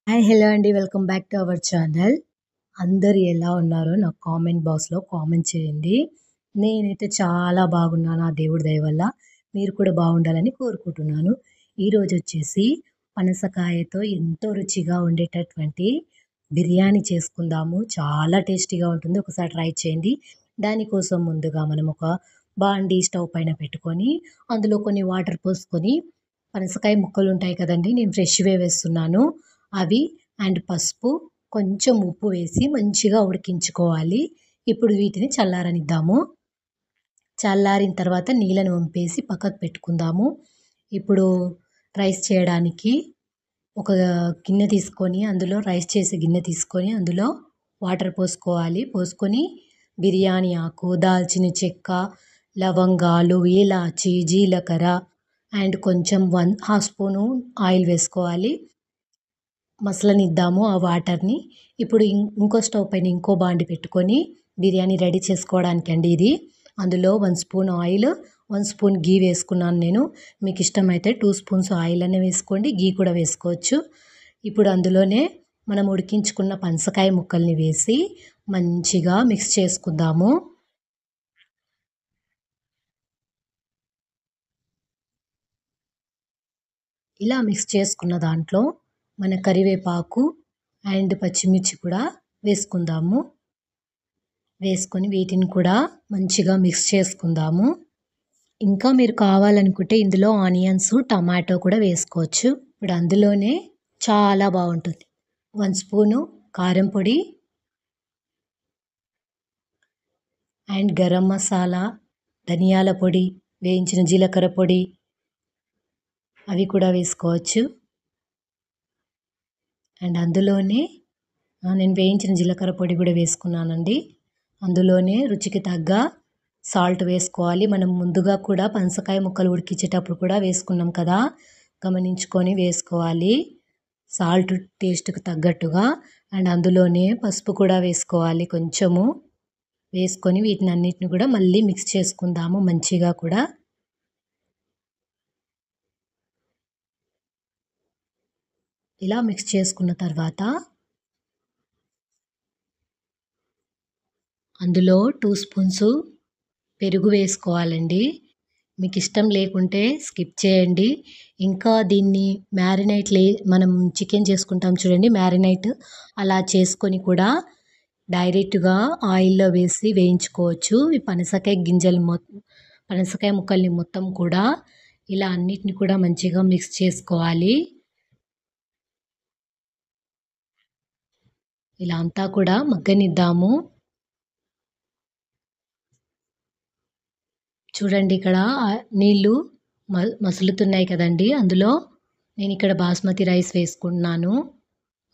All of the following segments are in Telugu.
హాయ్! హలో అండి. Welcome back to our channel. అందరూ ఎలా ఉన్నారో నాకు కామెంట్ బాక్స్‌లో కామెంట్ చేయండి. నేనైతే చాలా బాగున్నాను ఆ దేవుడి దయ వల్ల. మీరు కూడా బాగుండాలని కోరుకుంటున్నాను. ఈరోజొచ్చేసి పనసకాయతో ఎంతో రుచిగా ఉండేటటువంటి బిర్యానీ చేసుకుందాము. చాలా టేస్టీగా ఉంటుంది. ఒకసారి ట్రై చేయండి. దానికోసం ముందుగా మనం ఒక బాండీ స్టవ్ పైన పెట్టుకొని, అందులో కొన్ని వాటర్ పోసుకొని, పనసకాయ ముక్కలుంటాయి కదండీ! నేను ఫ్రెష్‌వే వేస్తున్నాను. అవి అండ్ పసుపు, కొంచెం ఉప్పు వేసి మంచిగా ఉడికించుకోవాలి. ఇప్పుడు వీటిని చల్లారనిద్దాము. చల్లారిన తర్వాత నీళ్ళను వంపేసి పక్కకు పెట్టుకుందాము. ఇప్పుడు రైస్ చేయడానికి ఒక గిన్నె తీసుకొని, అందులో రైస్ చేసే గిన్నె తీసుకొని, అందులో వాటర్ పోసుకోవాలి. పోసుకొని బిర్యానీ ఆకు, దాల్చిన చెక్క, లవంగాలు, ఇలాచి, జీలకర్ర అండ్ కొంచెం 1/2 స్పూను ఆయిల్ వేసుకోవాలి. మసలనిద్దాము ఆ వాటర్‌ని. ఇప్పుడు ఇంకో స్టవ్ పైన ఇంకో బాండీ పెట్టుకొని బిర్యానీ రెడీ చేసుకోవడానికండి ఇది. అందులో 1 స్పూన్ ఆయిల్, 1 స్పూన్ ఘీ వేసుకున్నాను నేను. మీకు ఇష్టమైతే 2 స్పూన్స్ ఆయిల్ అనే వేసుకోండి. ఘీ కూడా వేసుకోవచ్చు. ఇప్పుడు అందులోనే మనం ఉడికించుకున్న పనసకాయ ముక్కల్ని వేసి మంచిగా మిక్స్ చేసుకుందాము. ఇలా మిక్స్ చేసుకున్న దాంట్లో మన కరివేపాకు అండ్ పచ్చిమిర్చి కూడా వేసుకుందాము. వేసుకొని వీటిని కూడా మంచిగా మిక్స్ చేసుకుందాము. ఇంకా మీరు కావాలనుకుంటే ఇందులో ఆనియన్స్, టమాటో కూడా వేసుకోవచ్చు. ఇప్పుడు అందులోనే చాలా బాగుంటుంది. 1 స్పూను కారం పొడి అండ్ గరం మసాలా, ధనియాల పొడి, వేయించిన జీలకర్ర పొడి అవి కూడా వేసుకోవచ్చు. అండ్ అందులోనే నేను వేయించిన జీలకర్ర పొడి కూడా వేసుకున్నానండి. అందులోనే రుచికి తగ్గ సాల్ట్ వేసుకోవాలి. మనం ముందుగా కూడా పనసకాయ ముక్కలు ఉడికించేటప్పుడు కూడా వేసుకున్నాం కదా! గమనించుకొని వేసుకోవాలి. సాల్ట్ టేస్ట్‌కి తగ్గట్టుగా అండ్ అందులోనే పసుపు కూడా వేసుకోవాలి కొంచెము. వేసుకొని వీటినన్నిటిని కూడా మళ్ళీ మిక్స్ చేసుకుందాము మంచిగా కూడా. ఇలా మిక్స్ చేసుకున్న తర్వాత అందులో 2 స్పూన్స్ పెరుగు వేసుకోవాలండి. మీకు ఇష్టం లేకుంటే స్కిప్ చేయండి. ఇంకా దీన్ని మనం చికెన్ చేసుకుంటాం చూడండి మ్యారినేట్ అలా చేసుకొని కూడా డైరెక్ట్‌గా ఆయిల్‌లో వేసి వేయించుకోవచ్చు. ఈ పనసకాయ ముక్కల్ని మొత్తం కూడా ఇలా అన్నిటిని కూడా మంచిగా మిక్స్ చేసుకోవాలి. ఇలా అంతా కూడా మగ్గనిద్దాము. చూడండి ఇక్కడ నీళ్ళు మసులుతున్నాయి కదండీ! అందులో నేనిక్కడ బాస్మతి రైస్ వేసుకుంటున్నాను.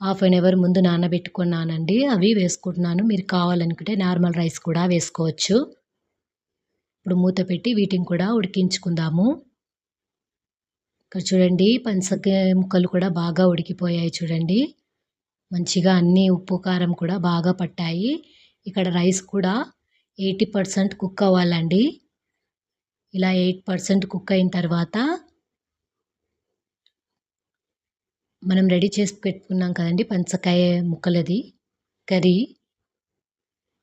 హాఫ్ అన్ అవర్ ముందు నానబెట్టుకున్నానండి. అవి వేసుకుంటున్నాను. మీరు కావాలనుకుంటే నార్మల్ రైస్ కూడా వేసుకోవచ్చు. ఇప్పుడు మూత పెట్టి వీటిని కూడా ఉడికించుకుందాము. ఇక్కడ చూడండి పనసకాయ ముక్కలు కూడా బాగా ఉడికిపోయాయి చూడండి. మంచిగా అన్నీ ఉప్పు, కారం కూడా బాగా పట్టాయి. ఇక్కడ రైస్ కూడా 80% కుక్ అవ్వాలండి. ఇలా 8% కుక్ అయిన తర్వాత మనం రెడీ చేసి పెట్టుకున్నాం కదండీ పనసకాయ ముక్కలది కర్రీ.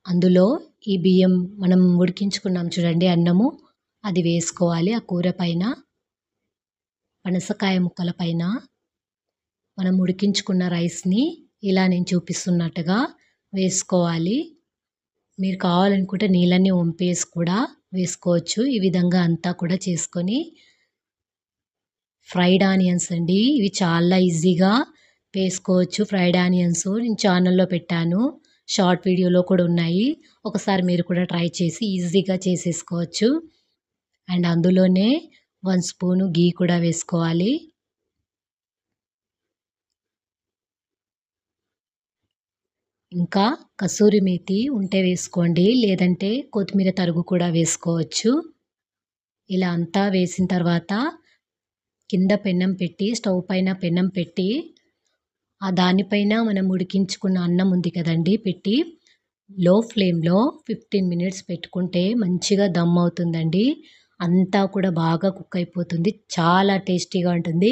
అందులో ఈ బియ్యం మనం ఉడికించుకున్నాం చూడండి అన్నము, అది వేసుకోవాలి ఆ కూర పైన. పనసకాయ ముక్కల పైన మనం ఉడికించుకున్న రైస్‌ని ఇలా నేను చూపిస్తున్నట్టుగా వేసుకోవాలి. మీరు కావాలనుకుంటే నీళ్ళని వంపేసి కూడా వేసుకోవచ్చు. ఈ విధంగా అంతా కూడా చేసుకొని ఫ్రైడ్ ఆనియన్స్ అండి. ఇవి చాలా ఈజీగా వేసుకోవచ్చు. ఫ్రైడ్ ఆనియన్స్ నేను ఛానల్‌లో పెట్టాను. షార్ట్ వీడియోలో కూడా ఉన్నాయి. ఒకసారి మీరు కూడా ట్రై చేసి ఈజీగా చేసేసుకోవచ్చు. అండ్ అందులోనే 1 స్పూను ఘీ కూడా వేసుకోవాలి. ఇంకా కసూరి మేతి ఉంటే వేసుకోండి. లేదంటే కొత్తిమీర తరుగు కూడా వేసుకోవచ్చు. ఇలా అంతా వేసిన తర్వాత కింద పెన్నం పెట్టి స్టవ్ పైన పెన్నం పెట్టి దానిపైన మనం ఉడికించుకున్న అన్నం ఉంది కదండీ పెట్టి లో ఫ్లేమ్‌లో 15 మినిట్స్ పెట్టుకుంటే మంచిగా దమ్ అవుతుందండి. అంతా కూడా బాగా కుక్ అయిపోతుంది. చాలా టేస్టీగా ఉంటుంది.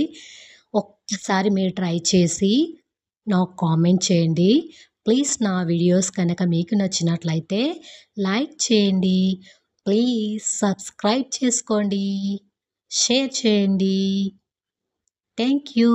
ఒక్కసారి మీరు ట్రై చేసి నాకు కామెంట్ చేయండి. ప్లీజ్ నా వీడియోస్ కనుక మీకు నచ్చినట్లయితే లైక్ చేయండి. ప్లీజ్ సబ్స్క్రైబ్ చేసుకోండి. షేర్ చేయండి. Thank you.